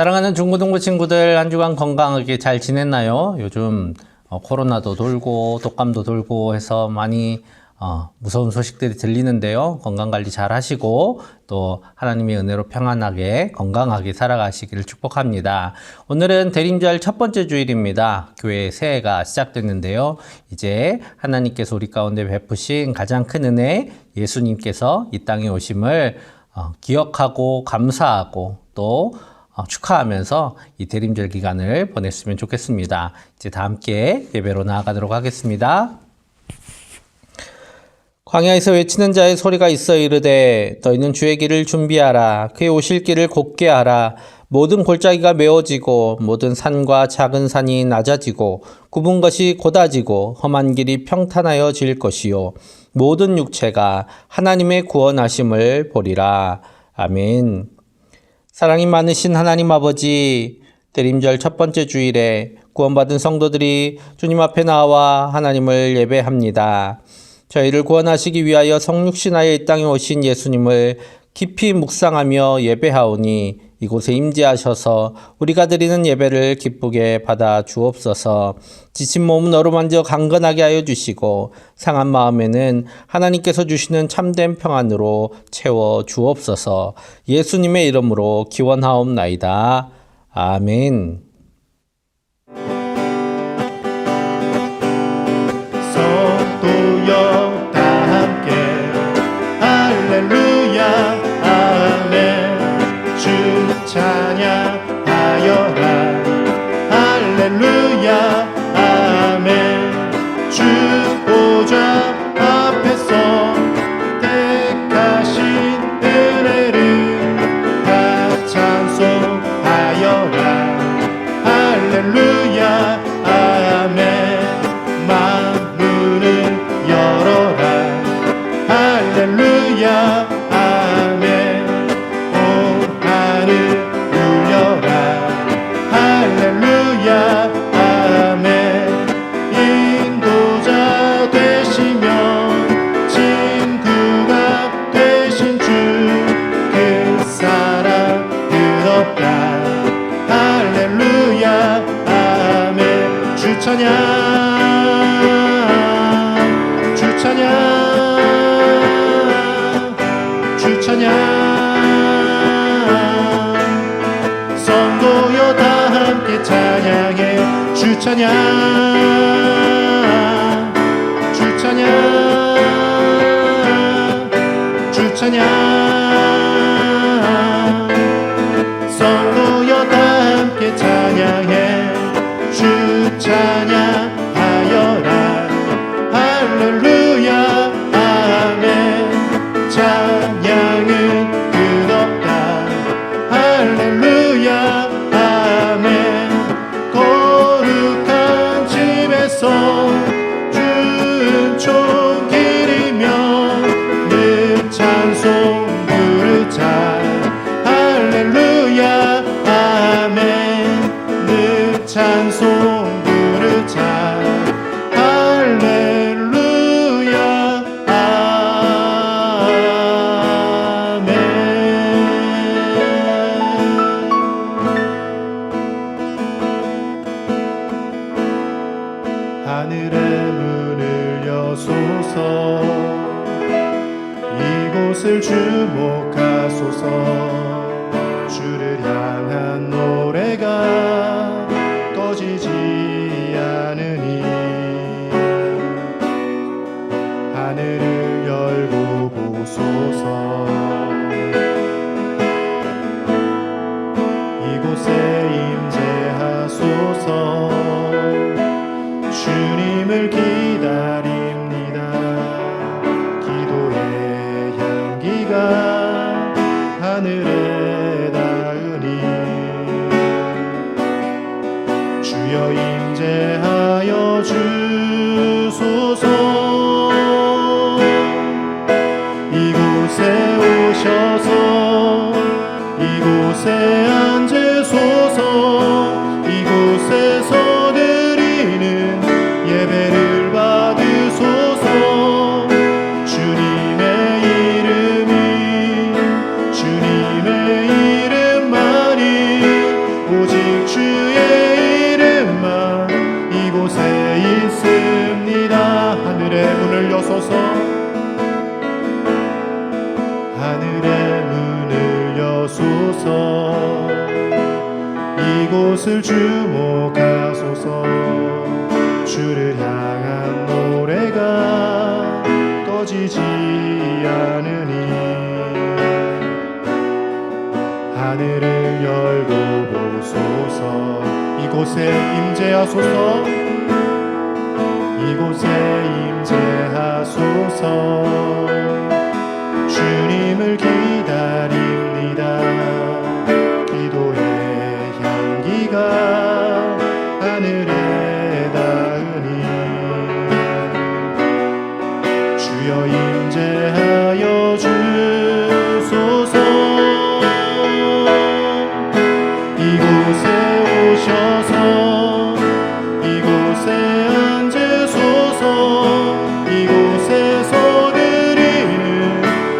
사랑하는 중고등부 친구들, 한 주간 건강하게 잘 지냈나요? 요즘 코로나도 돌고 독감도 돌고 해서 많이 무서운 소식들이 들리는데요. 건강관리 잘 하시고 또 하나님의 은혜로 평안하게 건강하게 살아가시기를 축복합니다. 오늘은 대림절 첫 번째 주일입니다. 교회 새해가 시작됐는데요. 이제 하나님께서 우리 가운데 베푸신 가장 큰 은혜, 예수님께서 이 땅에 오심을 기억하고 감사하고 또 축하하면서 이 대림절 기간을 보냈으면 좋겠습니다. 이제 다 함께 예배로 나아가도록 하겠습니다. 광야에서 외치는 자의 소리가 있어 이르되 너희는 주의 길을 준비하라. 그의 오실 길을 곧게 하라. 모든 골짜기가 메워지고 모든 산과 작은 산이 낮아지고 굽은 것이 곧아지고 험한 길이 평탄하여질 것이요 모든 육체가 하나님의 구원하심을 보리라. 아멘. 사랑이 많으신 하나님 아버지, 대림절 첫 번째 주일에 구원받은 성도들이 주님 앞에 나와 하나님을 예배합니다. 저희를 구원하시기 위하여 성육신하여 이 땅에 오신 예수님을 깊이 묵상하며 예배하오니 이곳에 임재하셔서 우리가 드리는 예배를 기쁘게 받아 주옵소서. 지친 몸은 어루만져 강건하게 하여 주시고 상한 마음에는 하나님께서 주시는 참된 평안으로 채워 주옵소서. 예수님의 이름으로 기원하옵나이다. 아멘. 성도여 다 함께 할렐루야 아멘. 주 찬양하여라 할렐루야 아멘. 주 보좌 앞에서 택하신 은혜를 다 찬송하여라 할렐루야 아멘. 만문을 열어라 할렐루야 아멘. 온 하늘 울려라 할렐루야 아멘. 인도자 되시며 친구가 되신 주 그 사랑 끝없다 할렐루야 아멘. 주 찬양 주 찬양 주 찬양. 성도여 다 함께 찬양해 주 찬양 주 찬양 주 찬양. 성도여 다 함께 찬양해 주 찬양하여라 할렐루야 아멘. 찬양은 끝없다 할렐루야 아멘. 거룩한 집에서 준총 기리며 늘 찬송 부르자 할렐루야 아멘. 늘 찬송 부르자 할렐루야 아멘. 하늘의 문을 여소서 이곳을 주목하소서. 주를 향한 노래가 꺼지지 않으니 하늘을 열고 보소서. 이곳에 임재하소서. 주님을 기다립니다. 기도의 향기가 하늘에 닿으니 주여 임재하여 주소서. 이곳에 오셔서 이곳에 앉으소서. 이곳에서 드리는 예배를 받으소서. 주님의 이름이 주님의 주소서. 이곳을 주목하소서. 주를 향한 노래가 꺼지지 않으니 하늘을 열고 보소서. 이곳에 임재하소서. 이곳에 임재하소서. 주님을 기다립니다. 기도의 향기가 하늘에 닿으니 주여 임재하여 주소서. 이곳에 오셔서 이곳에 앉으소서. 이곳에서 드리는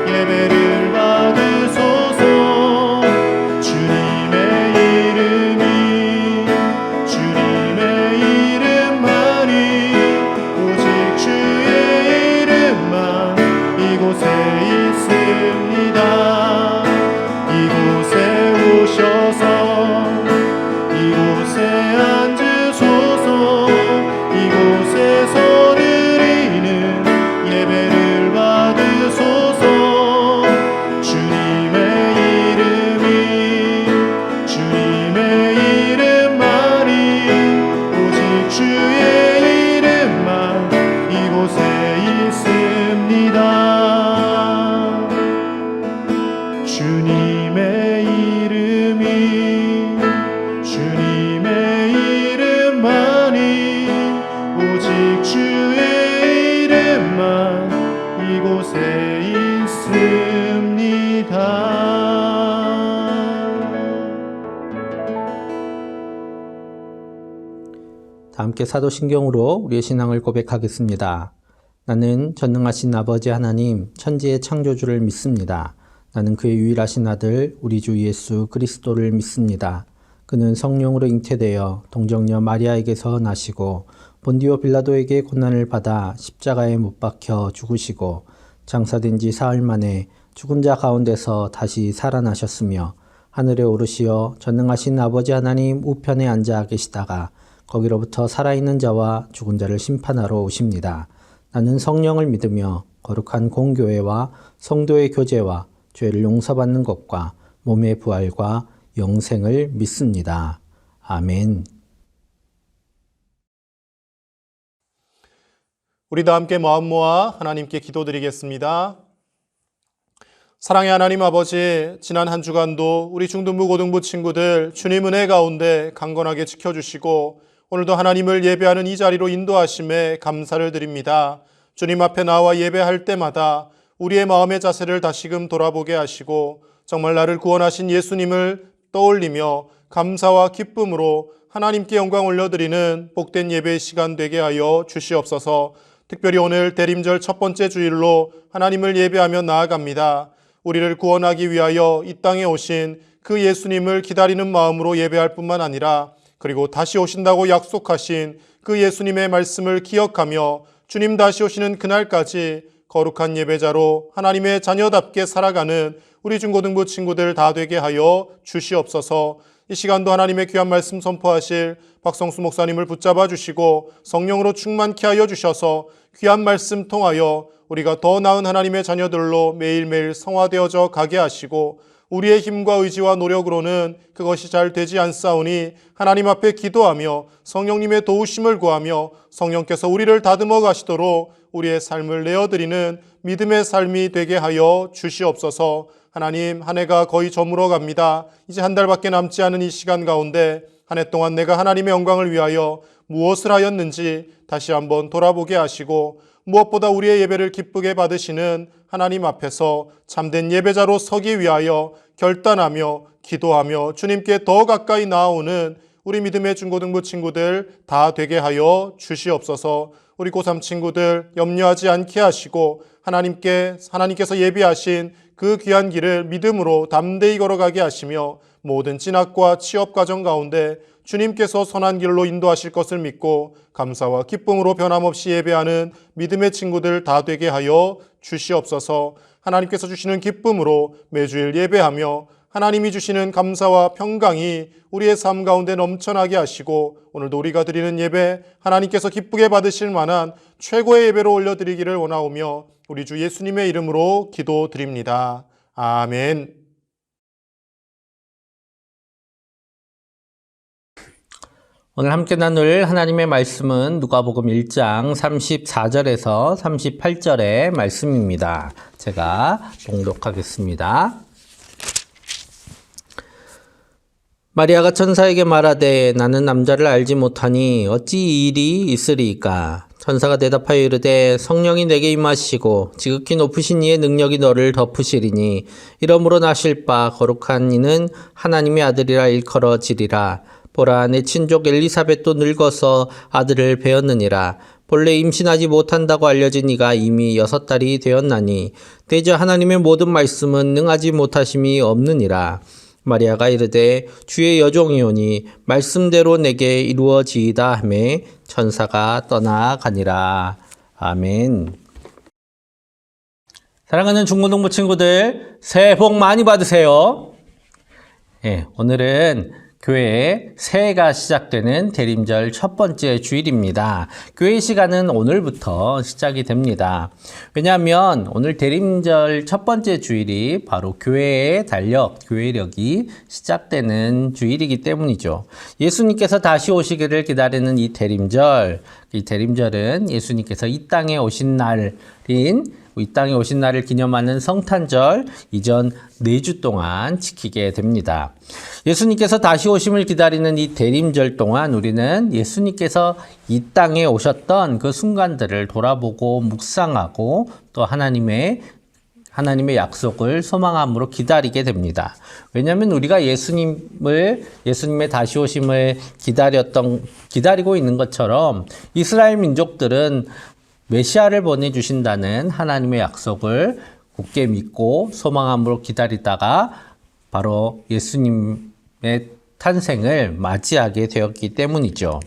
예배를 받으소서. 주님의 이름이 주님의 이름만이 오직 주의 이름만 이곳에 있습니다. 이곳에 오셔서 이곳에 앉으소서. 이곳에서 드리는 예배를 받으소서. 주님의 이름이 주님의 이름만이 오직 주의 이름만 이곳에 있습니다. 주님의 이름이 주님의 이름만이 오직 주의 이름만 이곳에 있습니다. 다 함께 사도신경으로 우리의 신앙을 고백하겠습니다. 나는 전능하신 아버지 하나님, 천지의 창조주를 믿습니다. 나는 그의 유일하신 아들, 우리 주 예수 그리스도를 믿습니다. 그는 성령으로 잉태되어 동정녀 마리아에게서 나시고 본디오 빌라도에게 고난을 받아 십자가에 못 박혀 죽으시고 장사된 지 사흘 만에 죽은 자 가운데서 다시 살아나셨으며 하늘에 오르시어 전능하신 아버지 하나님 우편에 앉아 계시다가 거기로부터 살아있는 자와 죽은 자를 심판하러 오십니다. 나는 성령을 믿으며 거룩한 공교회와 성도의 교제와 죄를 용서받는 것과 몸의 부활과 영생을 믿습니다. 아멘. 우리 다 함께 마음 모아 하나님께 기도드리겠습니다. 사랑의 하나님 아버지, 지난 한 주간도 우리 중등부 고등부 친구들 주님 은혜 가운데 강건하게 지켜주시고 오늘도 하나님을 예배하는 이 자리로 인도하심에 감사를 드립니다. 주님 앞에 나와 예배할 때마다 우리의 마음의 자세를 다시금 돌아보게 하시고 정말 나를 구원하신 예수님을 떠올리며 감사와 기쁨으로 하나님께 영광 올려드리는 복된 예배의 시간 되게 하여 주시옵소서. 특별히 오늘 대림절 첫 번째 주일로 하나님을 예배하며 나아갑니다. 우리를 구원하기 위하여 이 땅에 오신 그 예수님을 기다리는 마음으로 예배할 뿐만 아니라 그리고 다시 오신다고 약속하신 그 예수님의 말씀을 기억하며 주님 다시 오시는 그날까지 거룩한 예배자로 하나님의 자녀답게 살아가는 우리 중고등부 친구들 다 되게 하여 주시옵소서. 이 시간도 하나님의 귀한 말씀 선포하실 박성수 목사님을 붙잡아 주시고 성령으로 충만케 하여 주셔서 귀한 말씀 통하여 우리가 더 나은 하나님의 자녀들로 매일매일 성화되어져 가게 하시고 우리의 힘과 의지와 노력으로는 그것이 잘 되지 않사오니 하나님 앞에 기도하며 성령님의 도우심을 구하며 성령께서 우리를 다듬어 가시도록 우리의 삶을 내어드리는 믿음의 삶이 되게 하여 주시옵소서. 하나님, 한 해가 거의 저물어 갑니다. 이제 한 달밖에 남지 않은 이 시간 가운데 한 해 동안 내가 하나님의 영광을 위하여 무엇을 하였는지 다시 한번 돌아보게 하시고 무엇보다 우리의 예배를 기쁘게 받으시는 하나님 앞에서 참된 예배자로 서기 위하여 결단하며 기도하며 주님께 더 가까이 나아오는 우리 믿음의 중고등부 친구들 다 되게 하여 주시옵소서. 우리 고3 친구들 염려하지 않게 하시고 하나님께서 예비하신 그 귀한 길을 믿음으로 담대히 걸어가게 하시며 모든 진학과 취업 과정 가운데 주님께서 선한 길로 인도하실 것을 믿고 감사와 기쁨으로 변함없이 예배하는 믿음의 친구들 다 되게 하여 주시옵소서. 하나님께서 주시는 기쁨으로 매주일 예배하며 하나님이 주시는 감사와 평강이 우리의 삶 가운데 넘쳐나게 하시고 오늘도 우리가 드리는 예배 하나님께서 기쁘게 받으실 만한 최고의 예배로 올려드리기를 원하오며 우리 주 예수님의 이름으로 기도드립니다. 아멘. 오늘 함께 나눌 하나님의 말씀은 누가복음 1장 34절에서 38절의 말씀입니다. 제가 봉독하겠습니다. 마리아가 천사에게 말하되 나는 남자를 알지 못하니 어찌 이 일이 있으리이까. 천사가 대답하여 이르되 성령이 내게 임하시고 지극히 높으신 이의 능력이 너를 덮으시리니 이러므로 나실 바 거룩한 이는 하나님의 아들이라 일컬어지리라. 보라 내 친족 엘리사벳도 늙어서 아들을 배었느니라. 본래 임신하지 못한다고 알려진 이가 이미 6달이 되었나니 대저 하나님의 모든 말씀은 능하지 못하심이 없느니라. 마리아가 이르되 주의 여종이오니 말씀대로 내게 이루어지이다 하매 천사가 떠나가니라. 아멘. 사랑하는 중고등부 친구들, 새해 복 많이 받으세요. 오늘은 교회에 새해가 시작되는 대림절 첫 번째 주일입니다. 교회 시간은 오늘부터 시작이 됩니다. 왜냐하면 오늘 대림절 첫 번째 주일이 바로 교회의 달력, 교회력이 시작되는 주일이기 때문이죠. 예수님께서 다시 오시기를 기다리는 이 대림절은 예수님께서 이 땅에 오신 날을 기념하는 성탄절 이전 4주 동안 지키게 됩니다. 예수님께서 다시 오심을 기다리는 이 대림절 동안 우리는 예수님께서 이 땅에 오셨던 그 순간들을 돌아보고 묵상하고 또 하나님의 약속을 소망함으로 기다리게 됩니다. 왜냐하면 우리가 예수님의 다시 오심을 기다리고 있는 것처럼 이스라엘 민족들은 메시아를 보내주신다는 하나님의 약속을 굳게 믿고 소망함으로 기다리다가 바로 예수님의 탄생을 맞이하게 되었기 때문이죠.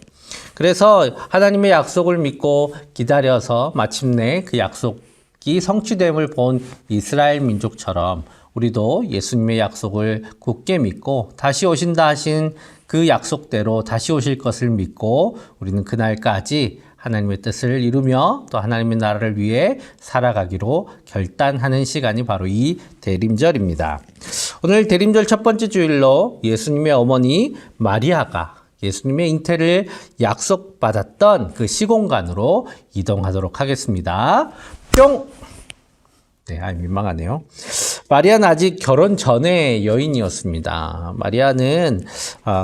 그래서 하나님의 약속을 믿고 기다려서 마침내 그 약속이 성취됨을 본 이스라엘 민족처럼 우리도 예수님의 약속을 굳게 믿고 다시 오신다 하신 그 약속대로 다시 오실 것을 믿고 우리는 그날까지 하나님의 뜻을 이루며 또 하나님의 나라를 위해 살아가기로 결단하는 시간이 바로 이 대림절입니다. 오늘 대림절 첫 번째 주일로 예수님의 어머니 마리아가 예수님의 잉태를 약속받았던 그 시공간으로 이동하도록 하겠습니다. 뿅! 민망하네요. 마리아는 아직 결혼 전의 여인이었습니다. 마리아는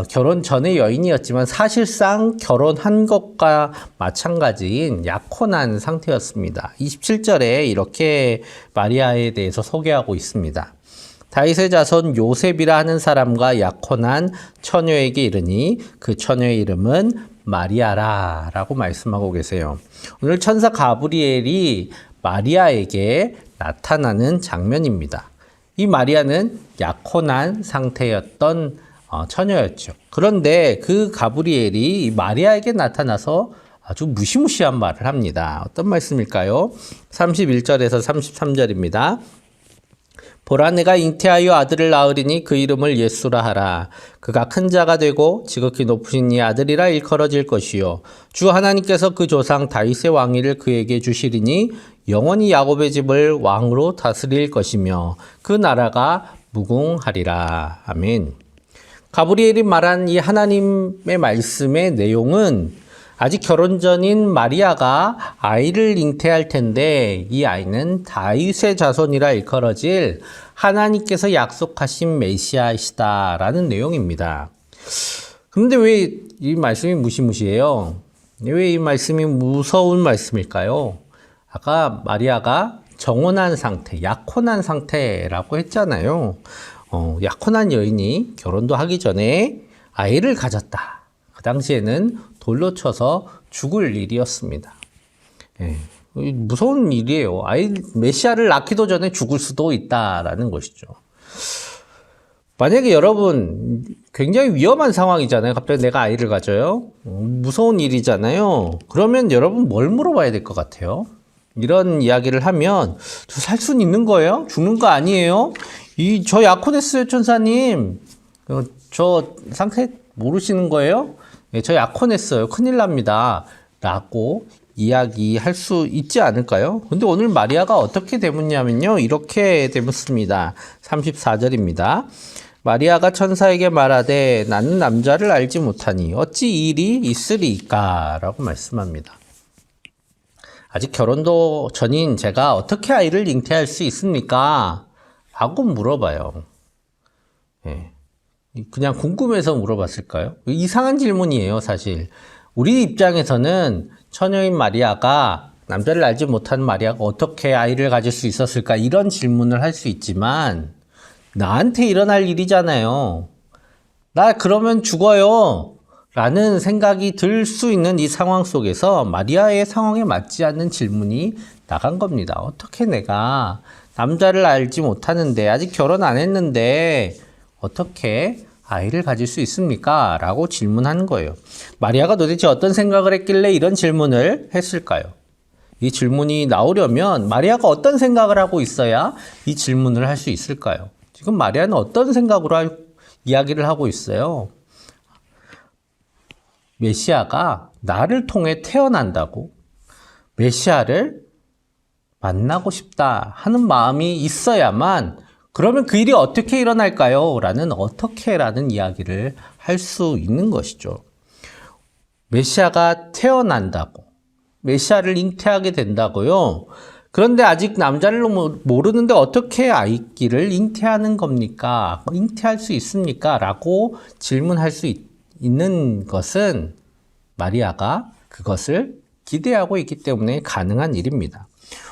결혼 전의 여인이었지만 사실상 결혼한 것과 마찬가지인 약혼한 상태였습니다. 27절에 이렇게 마리아에 대해서 소개하고 있습니다. 다윗의 자손 요셉이라 하는 사람과 약혼한 처녀에게 이르니 그 처녀의 이름은 마리아라 라고 말씀하고 계세요. 오늘 천사 가브리엘이 마리아에게 나타나는 장면입니다. 이 마리아는 약혼한 상태였던 처녀였죠. 그런데 그 가브리엘이 이 마리아에게 나타나서 아주 무시무시한 말을 합니다. 어떤 말씀일까요? 31절에서 33절입니다. 보라 내가 잉태하여 아들을 낳으리니 그 이름을 예수라 하라. 그가 큰 자가 되고 지극히 높으신 이 아들이라 일컬어질 것이요 주 하나님께서 그 조상 다윗의 왕위를 그에게 주시리니 영원히 야곱의 집을 왕으로 다스릴 것이며 그 나라가 무궁하리라. 아멘. 가브리엘이 말한 이 하나님의 말씀의 내용은 아직 결혼 전인 마리아가 아이를 잉태할 텐데 이 아이는 다윗의 자손이라 일컬어질 하나님께서 약속하신 메시아이시다라는 내용입니다. 그런데 왜 이 말씀이 무시무시해요? 왜 이 말씀이 무서운 말씀일까요? 아까 마리아가 정혼한 상태, 약혼한 상태라고 했잖아요. 약혼한 여인이 결혼도 하기 전에 아이를 가졌다. 그 당시에는 돌로 쳐서 죽을 일이었습니다. 무서운 일이에요. 메시아를 낳기도 전에 죽을 수도 있다라는 것이죠. 만약에 여러분 굉장히 위험한 상황이잖아요. 갑자기 내가 아이를 가져요. 무서운 일이잖아요. 그러면 여러분 뭘 물어봐야 될 것 같아요? 이런 이야기를 하면 저 살 수는 있는 거예요? 죽는 거 아니에요? 저 약혼했어요, 천사님. 저 상태 모르시는 거예요? 네, 저 약혼했어요. 큰일 납니다. 라고 이야기할 수 있지 않을까요? 근데 오늘 마리아가 어떻게 되묻냐면요. 이렇게 되묻습니다. 34절입니다. 마리아가 천사에게 말하되 나는 남자를 알지 못하니 어찌 이 일이 있으리까? 라고 말씀합니다. 아직 결혼도 전인 제가 어떻게 아이를 잉태할 수 있습니까? 라고 물어봐요. 예. 그냥 궁금해서 물어봤을까요? 이상한 질문이에요, 사실. 우리 입장에서는 처녀인 마리아가 남자를 알지 못하는 마리아가 어떻게 아이를 가질 수 있었을까? 이런 질문을 할 수 있지만 나한테 일어날 일이잖아요. 나 그러면 죽어요. 라는 생각이 들 수 있는 이 상황 속에서 마리아의 상황에 맞지 않는 질문이 나간 겁니다. 어떻게 내가 남자를 알지 못하는데 아직 결혼 안 했는데 어떻게 아이를 가질 수 있습니까? 라고 질문하는 거예요. 마리아가 도대체 어떤 생각을 했길래 이런 질문을 했을까요? 이 질문이 나오려면 마리아가 어떤 생각을 하고 있어야 이 질문을 할 수 있을까요? 지금 마리아는 어떤 생각으로 이야기를 하고 있어요? 메시아가 나를 통해 태어난다고? 메시아를 만나고 싶다 하는 마음이 있어야만 그러면 그 일이 어떻게 일어날까요? 라는 어떻게라는 이야기를 할 수 있는 것이죠. 메시아가 태어난다고, 메시아를 잉태하게 된다고요. 그런데 아직 남자를 모르는데 어떻게 아이끼를 잉태하는 겁니까? 잉태할 수 있습니까? 라고 질문할 수 있는 것은 마리아가 그것을 기대하고 있기 때문에 가능한 일입니다.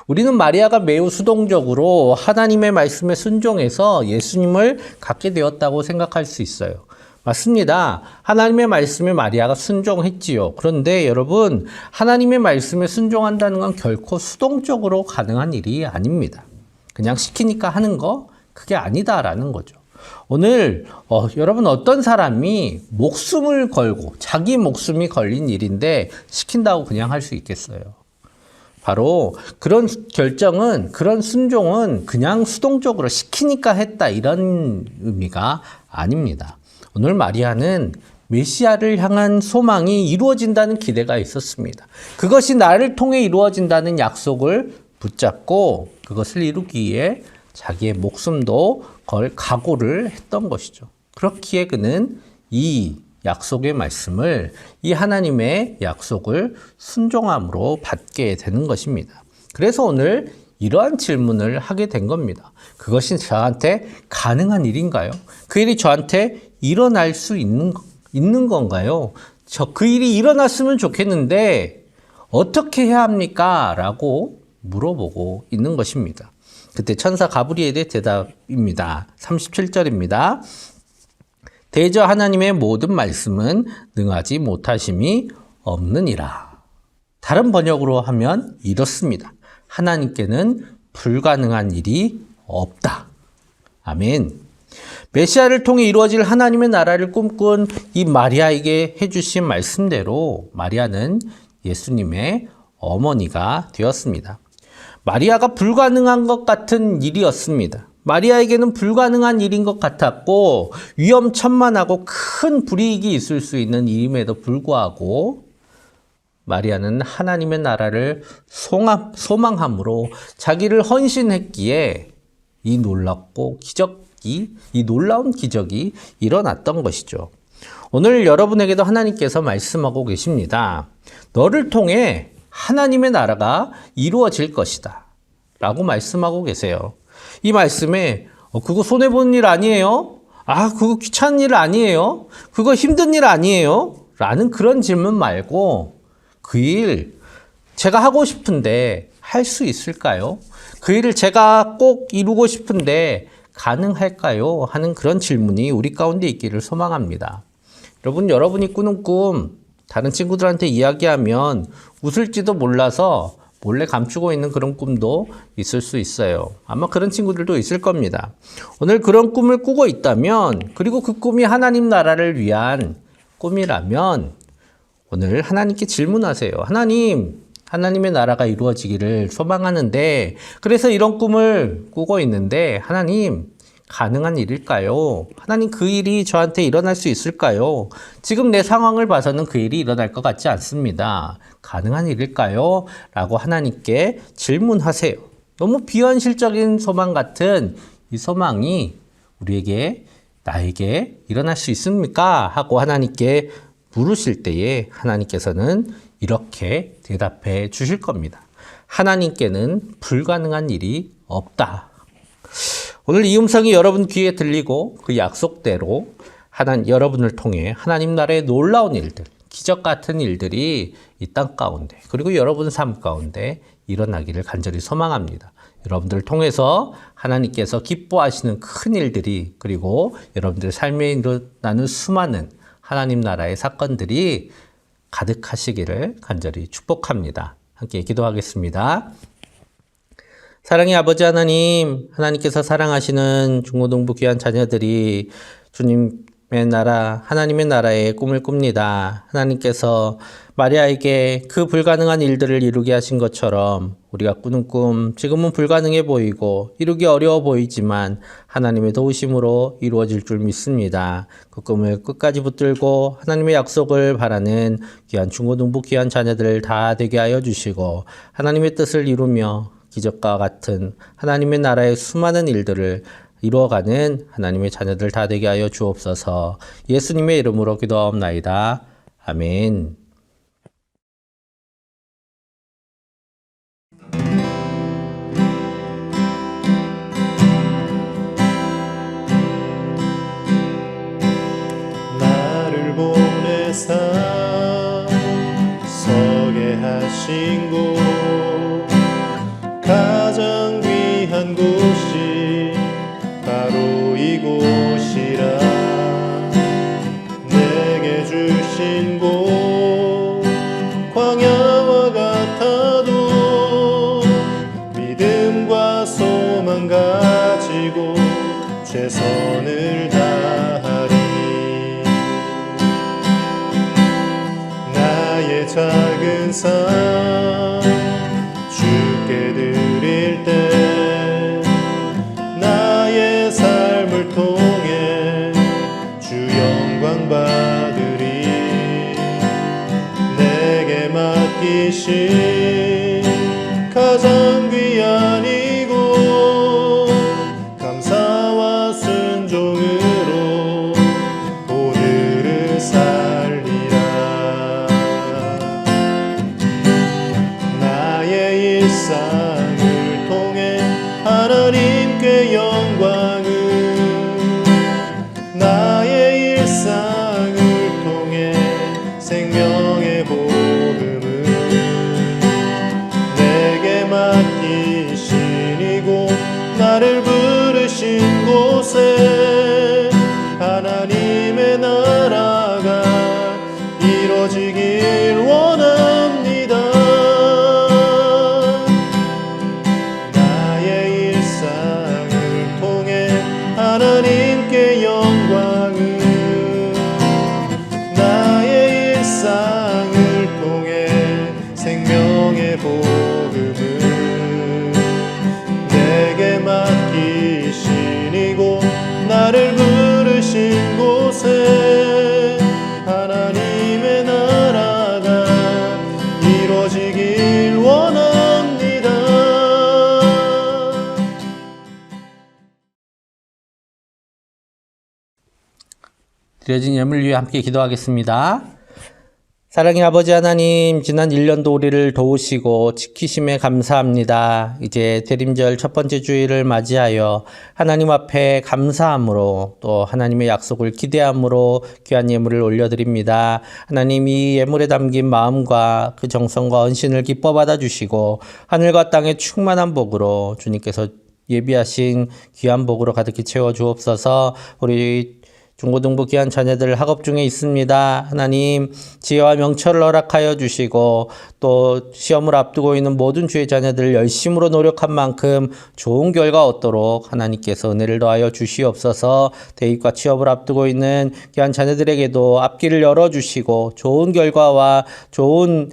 우리는 마리아가 매우 수동적으로 하나님의 말씀에 순종해서 예수님을 갖게 되었다고 생각할 수 있어요. 맞습니다. 하나님의 말씀에 마리아가 순종했지요. 그런데 여러분, 하나님의 말씀에 순종한다는 건 결코 수동적으로 가능한 일이 아닙니다. 그냥 시키니까 하는 거, 그게 아니다라는 거죠. 오늘 여러분 어떤 사람이 목숨을 걸고 자기 목숨이 걸린 일인데 시킨다고 그냥 할 수 있겠어요? 바로 그런 결정은, 그런 순종은 그냥 수동적으로 시키니까 했다 이런 의미가 아닙니다. 오늘 마리아는 메시아를 향한 소망이 이루어진다는 기대가 있었습니다. 그것이 나를 통해 이루어진다는 약속을 붙잡고 그것을 이루기 위해 자기의 목숨도 걸 각오를 했던 것이죠. 그렇기에 그는 이 약속의 말씀을, 이 하나님의 약속을 순종함으로 받게 되는 것입니다. 그래서 오늘 이러한 질문을 하게 된 겁니다. 그것이 저한테 가능한 일인가요? 그 일이 저한테 일어날 수 있는 건가요? 그 일이 일어났으면 좋겠는데 어떻게 해야 합니까? 라고 물어보고 있는 것입니다. 그때 천사 가브리엘의 대답입니다. 37절입니다. 대저 하나님의 모든 말씀은 능하지 못하심이 없느니라. 다른 번역으로 하면 이렇습니다. 하나님께는 불가능한 일이 없다. 아멘. 메시아를 통해 이루어질 하나님의 나라를 꿈꾼 이 마리아에게 해주신 말씀대로 마리아는 예수님의 어머니가 되었습니다. 마리아가 불가능한 것 같은 일이었습니다. 마리아에게는 불가능한 일인 것 같았고 위험천만하고 큰 불이익이 있을 수 있는 일임에도 불구하고 마리아는 하나님의 나라를 소망함으로 자기를 헌신했기에 이 놀라운 기적이 일어났던 것이죠. 오늘 여러분에게도 하나님께서 말씀하고 계십니다. 너를 통해 하나님의 나라가 이루어질 것이다 라고 말씀하고 계세요. 이 말씀에 그거 손해보는 일 아니에요? 그거 귀찮은 일 아니에요? 그거 힘든 일 아니에요? 라는 그런 질문 말고 그 일 제가 하고 싶은데 할 수 있을까요? 그 일을 제가 꼭 이루고 싶은데 가능할까요? 하는 그런 질문이 우리 가운데 있기를 소망합니다. 여러분이 꾸는 꿈 다른 친구들한테 이야기하면 웃을지도 몰라서 몰래 감추고 있는 그런 꿈도 있을 수 있어요. 아마 그런 친구들도 있을 겁니다. 오늘 그런 꿈을 꾸고 있다면, 그리고 그 꿈이 하나님 나라를 위한 꿈이라면 오늘 하나님께 질문하세요. 하나님의 나라가 이루어지기를 소망하는데, 그래서 이런 꿈을 꾸고 있는데 하나님, 가능한 일일까요? 하나님, 그 일이 저한테 일어날 수 있을까요? 지금 내 상황을 봐서는 그 일이 일어날 것 같지 않습니다. 가능한 일일까요? 라고 하나님께 질문하세요. 너무 비현실적인 소망 같은 이 소망이 우리에게, 나에게 일어날 수 있습니까? 하고 하나님께 물으실 때에 하나님께서는 이렇게 대답해 주실 겁니다. 하나님께는 불가능한 일이 없다. 오늘 이 음성이 여러분 귀에 들리고 그 약속대로 여러분을 통해 하나님 나라의 놀라운 일들, 기적 같은 일들이 이 땅 가운데, 그리고 여러분 삶 가운데 일어나기를 간절히 소망합니다. 여러분들을 통해서 하나님께서 기뻐하시는 큰 일들이, 그리고 여러분들 삶에 일어나는 수많은 하나님 나라의 사건들이 가득하시기를 간절히 축복합니다. 함께 기도하겠습니다. 사랑의 아버지 하나님, 하나님께서 사랑하시는 중고등부 귀한 자녀들이 주님의 나라, 하나님의 나라의 꿈을 꿉니다. 하나님께서 마리아에게 그 불가능한 일들을 이루게 하신 것처럼 우리가 꾸는 꿈, 지금은 불가능해 보이고 이루기 어려워 보이지만 하나님의 도우심으로 이루어질 줄 믿습니다. 그 꿈을 끝까지 붙들고 하나님의 약속을 바라는 귀한 중고등부 귀한 자녀들 다 되게 하여 주시고, 하나님의 뜻을 이루며 기적과 같은 하나님의 나라의 수많은 일들을 이루어가는 하나님의 자녀들 다 되게 하여 주옵소서. 예수님의 이름으로 기도하옵나이다. 아멘. 나를 보내사 서게 하신 곳, 가장 귀한 곳이 바로 이곳이라. 내게 주신 곳 광야와 같아도 믿음과 소망 가지고 최선을 다하리. 나의 작은 삶 주께 드릴 때 나의 삶을 통해 주 영광 받으리. 내게 맡기신 가장 귀한 이곳, 감사와 순종으로 오늘을 살리라. 나의 일상을 통해 하나님께 영광을, 나의 일상을 통해 생명의 복음을, 내게 맡기신 이곳, 나를 부르신 곳에 하나님의 나라가 이루어지길 원합니다. 나의 일상을 통해 하나님께 영광을, 나의 일상을 통해 생명의 복음을, 내게 맡기신 이곳, 나를 부르신 곳에 하나님의 나라가 이루어지길 원합니다. 드려진 예물 위해 함께 기도하겠습니다. 사랑의 아버지 하나님, 지난 1년도 우리를 도우시고 지키심에 감사합니다. 이제 대림절 첫 번째 주일을 맞이하여 하나님 앞에 감사함으로, 또 하나님의 약속을 기대함으로 귀한 예물을 올려드립니다. 하나님, 이 예물에 담긴 마음과 그 정성과 헌신을 기뻐 받아주시고 하늘과 땅의 충만한 복으로 주님께서 예비하신 귀한 복으로 가득히 채워주옵소서. 우리 중고등부 귀한 자녀들 학업 중에 있습니다. 하나님, 지혜와 명철을 허락하여 주시고, 또 시험을 앞두고 있는 모든 주의 자녀들 열심으로 노력한 만큼 좋은 결과 얻도록 하나님께서 은혜를 더하여 주시옵소서. 대입과 취업을 앞두고 있는 귀한 자녀들에게도 앞길을 열어주시고 좋은 결과와 좋은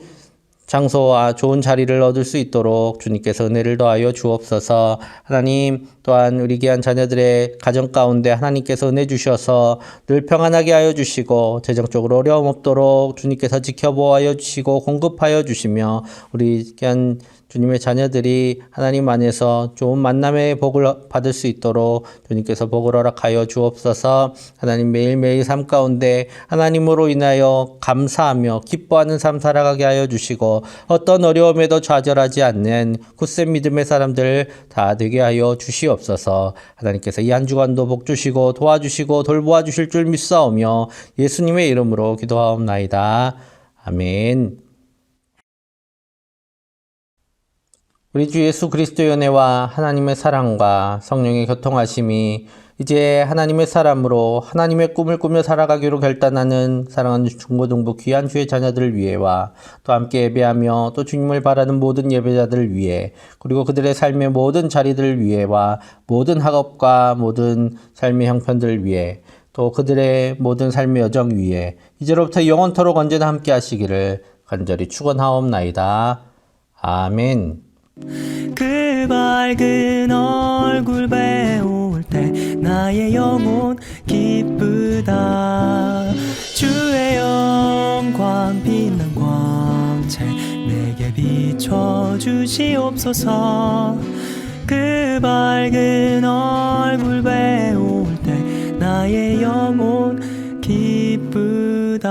장소와 좋은 자리를 얻을 수 있도록 주님께서 은혜를 더하여 주옵소서. 하나님, 또한 우리 귀한 자녀들의 가정 가운데 하나님께서 은혜 주셔서 늘 평안하게 하여 주시고 재정적으로 어려움 없도록 주님께서 지켜보아여 주시고 공급하여 주시며 우리 귀한 주님의 자녀들이 하나님 안에서 좋은 만남의 복을 받을 수 있도록 주님께서 복을 허락하여 주옵소서. 하나님, 매일매일 삶 가운데 하나님으로 인하여 감사하며 기뻐하는 삶 살아가게 하여 주시고 어떤 어려움에도 좌절하지 않는 굳센 믿음의 사람들 다 되게 하여 주시옵소서. 하나님께서 이 한 주간도 복 주시고 도와주시고 돌보아 주실 줄 믿사오며 예수님의 이름으로 기도하옵나이다. 아멘. 우리 주 예수 그리스도의 은혜와 하나님의 사랑과 성령의 교통하심이 이제 하나님의 사람으로 하나님의 꿈을 꾸며 살아가기로 결단하는 사랑하는 중고등부 귀한 주의 자녀들을 위해와 또 함께 예배하며 또 주님을 바라는 모든 예배자들을 위해 그리고 그들의 삶의 모든 자리들을 위해와 모든 학업과 모든 삶의 형편들을 위해 또 그들의 모든 삶의 여정 위에 이제로부터 영원토록 언제나 함께 하시기를 간절히 축원하옵나이다. 아멘. 그 밝은 얼굴 배울 때 나의 영혼 기쁘다. 주의 영광 빛난 광채 내게 비춰주시옵소서. 그 밝은 얼굴 배울 때 나의 영혼 기쁘다.